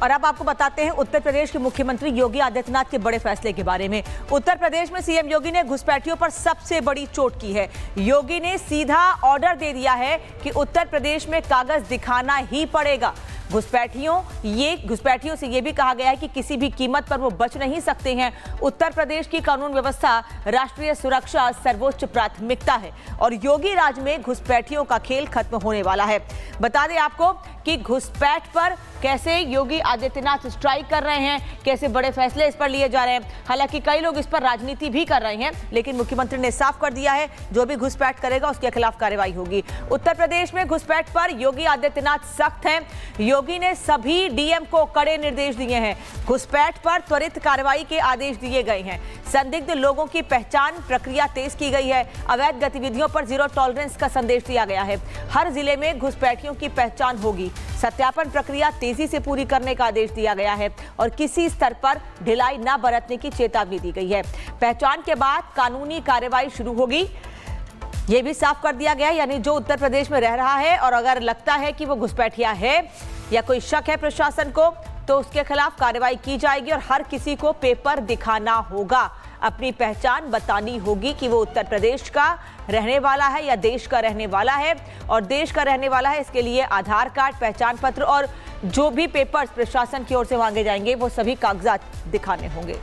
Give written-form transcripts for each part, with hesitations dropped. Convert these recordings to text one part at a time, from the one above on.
और अब आपको बताते हैं उत्तर प्रदेश के मुख्यमंत्री योगी आदित्यनाथ के बड़े फैसले के बारे में। उत्तर प्रदेश में सीएम योगी ने घुसपैठियों पर सबसे बड़ी चोट की है। योगी ने सीधा ऑर्डर दे दिया है कि उत्तर प्रदेश में कागज दिखाना ही पड़ेगा। घुसपैठियों से यह भी कहा गया है कि किसी भी कीमत पर वो बच नहीं सकते हैं। उत्तर प्रदेश की कानून व्यवस्था, राष्ट्रीय सुरक्षा सर्वोच्च प्राथमिकता है और योगी राज में घुसपैठियों का खेल खत्म होने वाला है। बता दें आपको कि घुसपैठ पर कैसे योगी आदित्यनाथ स्ट्राइक कर रहे हैं, कैसे बड़े फैसले इस पर लिए जा रहे हैं। हालांकि कई लोग इस पर राजनीति भी कर रहे हैं, लेकिन मुख्यमंत्री ने साफ कर दिया है जो भी घुसपैठ करेगा उसके खिलाफ कार्रवाई होगी। उत्तर प्रदेश में घुसपैठ पर योगी आदित्यनाथ सख्त हैं। योगी ने सभी डीएम को कड़े निर्देश दिए हैं। घुसपैठ पर त्वरित कार्रवाई के आदेश दिए गए हैं। संदिग्ध लोगों की पहचान प्रक्रिया तेज की गई है। अवैध गतिविधियों पर जीरो टॉलरेंस का संदेश दिया गया है। हर जिले में घुसपैठियों की पहचान होगी। सत्यापन प्रक्रिया तेजी से पूरी करने का आदेश दिया गया है और किसी स्तर पर ढिलाई न बरतने की चेतावनी दी गई है। पहचान के बाद कानूनी कार्रवाई शुरू होगी, यह भी साफ कर दिया गया है। यानी जो उत्तर प्रदेश में रह रहा है और अगर लगता है कि वो घुसपैठिया है या कोई शक है प्रशासन को, तो उसके खिलाफ कार्रवाई की जाएगी और हर किसी को पेपर दिखाना होगा, अपनी पहचान बतानी होगी कि वो उत्तर प्रदेश का रहने वाला है या देश का रहने वाला है। और देश का रहने वाला है इसके लिए आधार कार्ड, पहचान पत्र और जो भी पेपर्स प्रशासन की ओर से मांगे जाएंगे वो सभी कागजात दिखाने होंगे।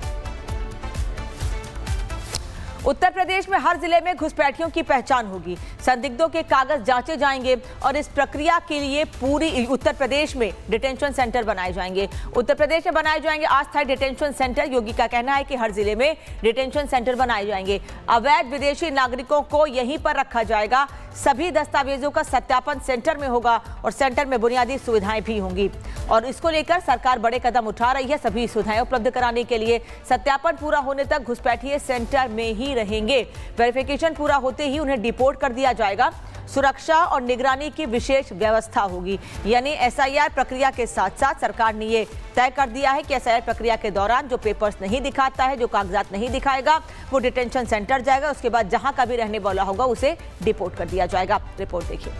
उत्तर प्रदेश में हर जिले में घुसपैठियों की पहचान होगी। संदिग्धों के कागज जांचे जाएंगे और इस प्रक्रिया के लिए पूरी उत्तर प्रदेश में डिटेंशन सेंटर बनाए जाएंगे। उत्तर प्रदेश में बनाए जाएंगे अस्थायी डिटेंशन सेंटर। योगी का कहना है कि हर जिले में डिटेंशन सेंटर बनाए जाएंगे। अवैध विदेशी नागरिकों को यहीं पर रखा जाएगा। सभी दस्तावेजों का सत्यापन सेंटर में होगा और सेंटर में बुनियादी सुविधाएं भी होंगी और इसको लेकर सरकार बड़े कदम उठा रही है सभी सुविधाएं उपलब्ध कराने के लिए। सत्यापन पूरा होने तक घुसपैठिए सेंटर में ही रहेंगे। वेरिफिकेशन पूरा होते ही उन्हें डिपोर्ट कर दिया जाएगा। सुरक्षा और निगरानी की विशेष व्यवस्था होगी। यानी एसआईआर प्रक्रिया के साथ साथ सरकार ने ये तय कर दिया है कि एसआईआर प्रक्रिया के दौरान जो पेपर्स नहीं दिखाता है, जो कागजात नहीं दिखाएगा, वो डिटेंशन सेंटर जाएगा। उसके बाद जहां का भी रहने वाला होगा उसे डिपोर्ट कर दिया जाएगा। रिपोर्ट देखिए।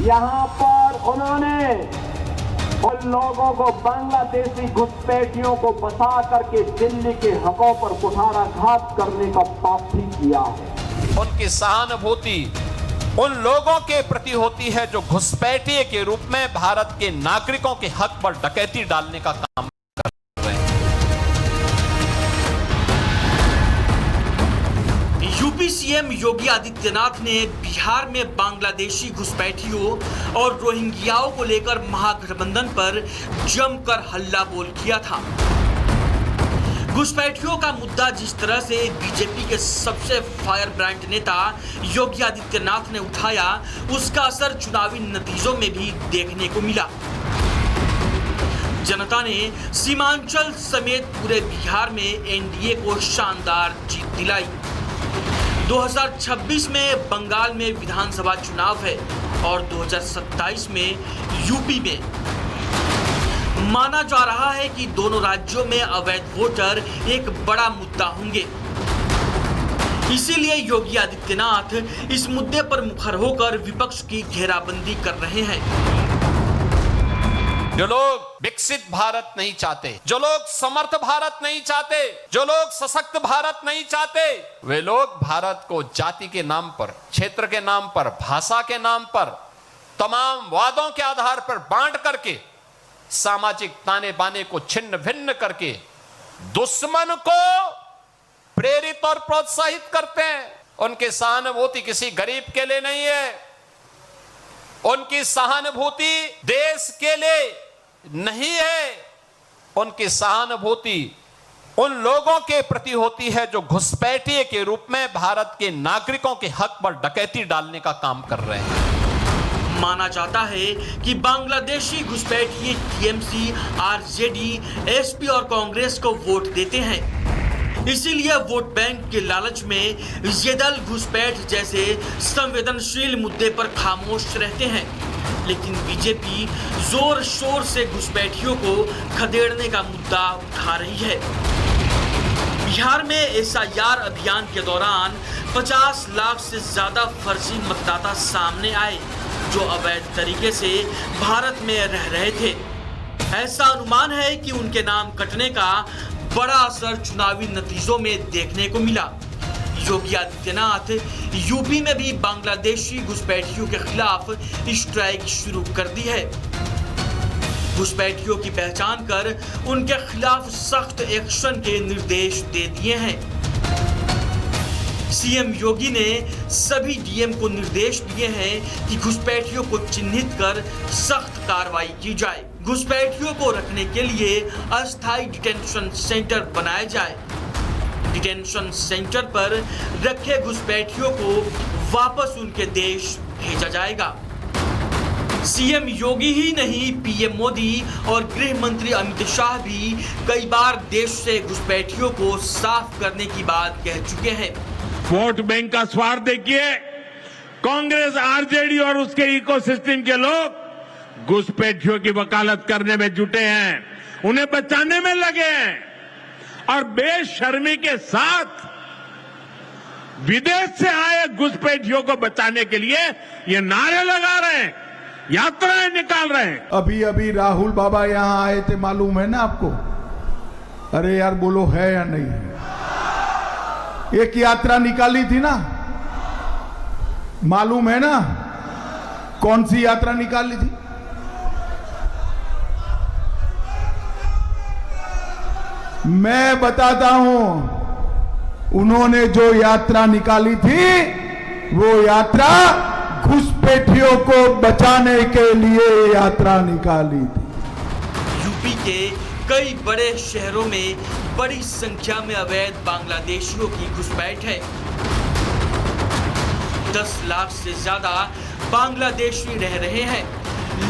यहाँ पर उन्होंने उन लोगों को, बांग्लादेशी घुसपैठियों को बसा करके दिल्ली के हकों पर कुठाराघात करने का पाप भी किया है। उनकी सहानुभूति उन लोगों के प्रति होती है जो घुसपैठिए के रूप में भारत के नागरिकों के हक पर डकैती डालने का काम कर रहे हैं। यूपी सीएम योगी आदित्यनाथ ने बिहार में बांग्लादेशी घुसपैठियों और रोहिंग्याओं को लेकर महागठबंधन पर जमकर हल्ला बोल किया था। घुसपैठियों का मुद्दा जिस तरह से बीजेपी के सबसे फायर ब्रांड नेता योगी आदित्यनाथ ने उठाया, उसका असर चुनावी नतीजों में भी देखने को मिला। जनता ने सीमांचल समेत पूरे बिहार में एनडीए को शानदार जीत दिलाई। 2026 में बंगाल में विधानसभा चुनाव है और 2027 में यूपी में। माना जा रहा है कि दोनों राज्यों में अवैध वोटर एक बड़ा मुद्दा होंगे। इसीलिए योगी आदित्यनाथ इस मुद्दे पर मुखर होकर विपक्ष की घेराबंदी कर रहे हैं। जो लोग विकसित भारत नहीं चाहते, जो लोग समर्थ भारत नहीं चाहते, जो लोग सशक्त भारत नहीं चाहते, वे लोग भारत को जाति के नाम पर, क्षेत्र के नाम पर, भाषा के नाम पर, तमाम वादों के आधार पर बांट करके, सामाजिक ताने बाने को छिन्न भिन्न करके दुश्मन को प्रेरित और प्रोत्साहित करते हैं। उनकी सहानुभूति किसी गरीब के लिए नहीं है, उनकी सहानुभूति देश के लिए नहीं है, उनकी सहानुभूति उन लोगों के प्रति होती है जो घुसपैठिए के रूप में भारत के नागरिकों के हक पर डकैती डालने का काम कर रहे हैं। माना जाता है कि बांग्लादेशी घुसपैठिए टीएमसी, आरजेडी, एसपी और कांग्रेस को वोट देते हैं। इसीलिए वोट बैंक के लालच में ये दल घुसपैठ जैसे संवेदनशील मुद्दे पर खामोश रहते हैं, लेकिन बीजेपी जोर शोर से घुसपैठियों को खदेड़ने का मुद्दा उठा रही है। बिहार में एसआईआर अभियान के दौरान 50 लाख से ज्यादा फर्जी मतदाता सामने आए जो अवैध तरीके से भारत में रह रहे थे। ऐसा अनुमान है कि उनके नाम कटने का बड़ा असर चुनावी नतीजों में देखने को मिला। योगी आदित्यनाथ यूपी में भी बांग्लादेशी घुसपैठियों के खिलाफ स्ट्राइक शुरू कर दी है। घुसपैठियों की पहचान कर उनके खिलाफ सख्त एक्शन के निर्देश दे दिए हैं। सीएम योगी ने सभी डीएम को निर्देश दिए हैं कि घुसपैठियों को चिन्हित कर सख्त कार्रवाई की जाए। घुसपैठियों को रखने के लिए अस्थायी डिटेंशन सेंटर बनाए जाए। डिटेंशन सेंटर पर रखे घुसपैठियों को वापस उनके देश भेजा जाएगा। सीएम योगी ही नहीं, पीएम मोदी और गृह मंत्री अमित शाह भी कई बार देश से घुसपैठियों को साफ करने की बात कह चुके हैं। वोट बैंक का स्वार्थ देखिए, कांग्रेस, आरजेडी और उसके इकोसिस्टम के लोग घुसपैठियों की वकालत करने में जुटे हैं, उन्हें बचाने में लगे हैं और बेशर्मी के साथ विदेश से आए घुसपैठियों को बचाने के लिए ये नारे लगा रहे हैं, यात्राएं निकाल रहे हैं। अभी अभी राहुल बाबा यहां आए थे, मालूम है ना आपको? अरे यार बोलो, है या नहीं है? एक यात्रा निकाली थी ना, मालूम है ना? कौन सी यात्रा निकाली थी? मैं बताता हूं, उन्होंने जो यात्रा निकाली थी वो यात्रा घुसपैठियों को बचाने के लिए यात्रा निकाली थी। यूपी के कई बड़े शहरों में बड़ी संख्या में अवैध बांग्लादेशियों की घुसपैठ है। 10 लाख से ज्यादा बांग्लादेशी रह रहे हैं।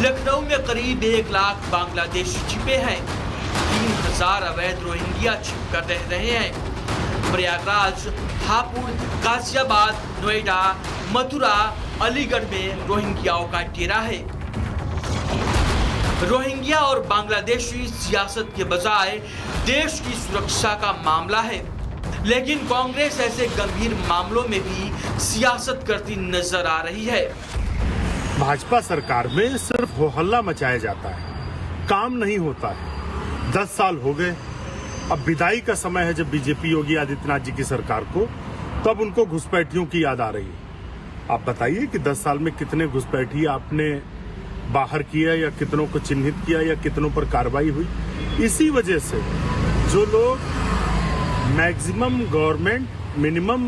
लखनऊ में करीब 1 लाख बांग्लादेशी छिपे हैं। 3000 अवैध रोहिंग्या छिपकर रह रहे हैं। प्रयागराज, हापुड़, गाजियाबाद, नोएडा, मथुरा, अलीगढ़ में रोहिंग्याओं का डेरा है। रोहिंग्या और बांग्लादेशी सियासत के बजाय देश की सुरक्षा का मामला है, लेकिन कांग्रेस ऐसे गंभीर मामलों में भी सियासत करती नजर आ रही है। भाजपा सरकार में सिर्फ हो हल्ला मचाया जाता है, काम नहीं होता है। 10 साल हो गए, अब विदाई का समय है जब बीजेपी योगी आदित्यनाथ जी की सरकार को, तब उनको घुसपैठियों की याद आ रही है। आप बताइए कि 10 साल में कितने घुसपैठी आपने बाहर किया या कितनों को चिन्हित किया या कितनों पर कार्रवाई हुई। इसी वजह से जो लोग maximum government, minimum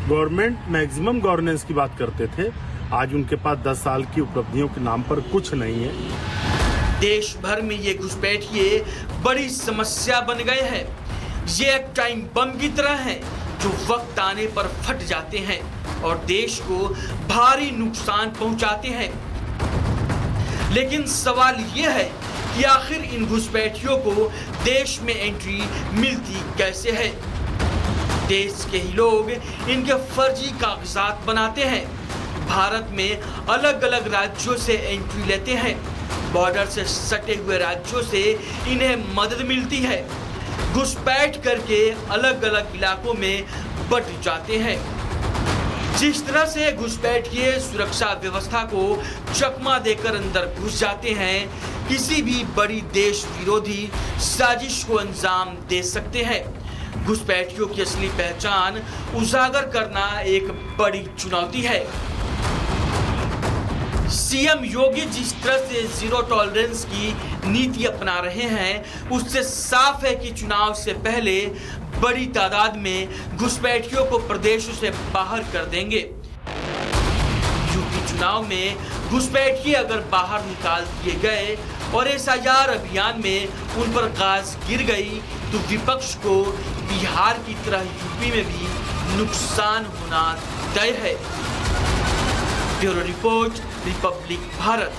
government, maximum governance की बात करते थे, आज उनके पास 10 साल की उपलब्धियों के नाम पर कुछ नहीं है। देश भर में ये घुसपैठिए बड़ी समस्या बन गए हैं। ये एक टाइम बम की तरह हैं जो वक्त आने पर फट जाते हैं और देश को भारी नुकसान पहुंचाते हैं। लेकिन सवाल ये है कि आखिर इन घुसपैठियों को देश में एंट्री मिलती कैसे है? देश के ही लोग इनके फर्जी कागजात बनाते हैं, भारत में अलग अलग राज्यों से एंट्री लेते हैं, बॉर्डर से सटे हुए राज्यों से इन्हें मदद मिलती है, घुसपैठ करके अलग अलग इलाकों में बट जाते हैं। जिस तरह से घुसपैठिए सुरक्षा व्यवस्था को चकमा देकर अंदर घुस जाते हैं, किसी भी बड़ी देश विरोधी साजिश को अंजाम दे सकते हैं। घुसपैठियों की असली पहचान उजागर करना एक बड़ी चुनौती है। सीएम योगी जिस तरह से जीरो टॉलरेंस की नीति अपना रहे हैं, उससे साफ है कि चुनाव से पहले बड़ी तादाद में घुसपैठियों को प्रदेश से बाहर कर देंगे। यूपी चुनाव में घुसपैठिए अगर बाहर निकाल दिए गए और एसआईआर अभियान में उन पर गाज गिर गई तो विपक्ष को बिहार की तरह यूपी में भी नुकसान होना तय है। Bureau report, Republic Bharat.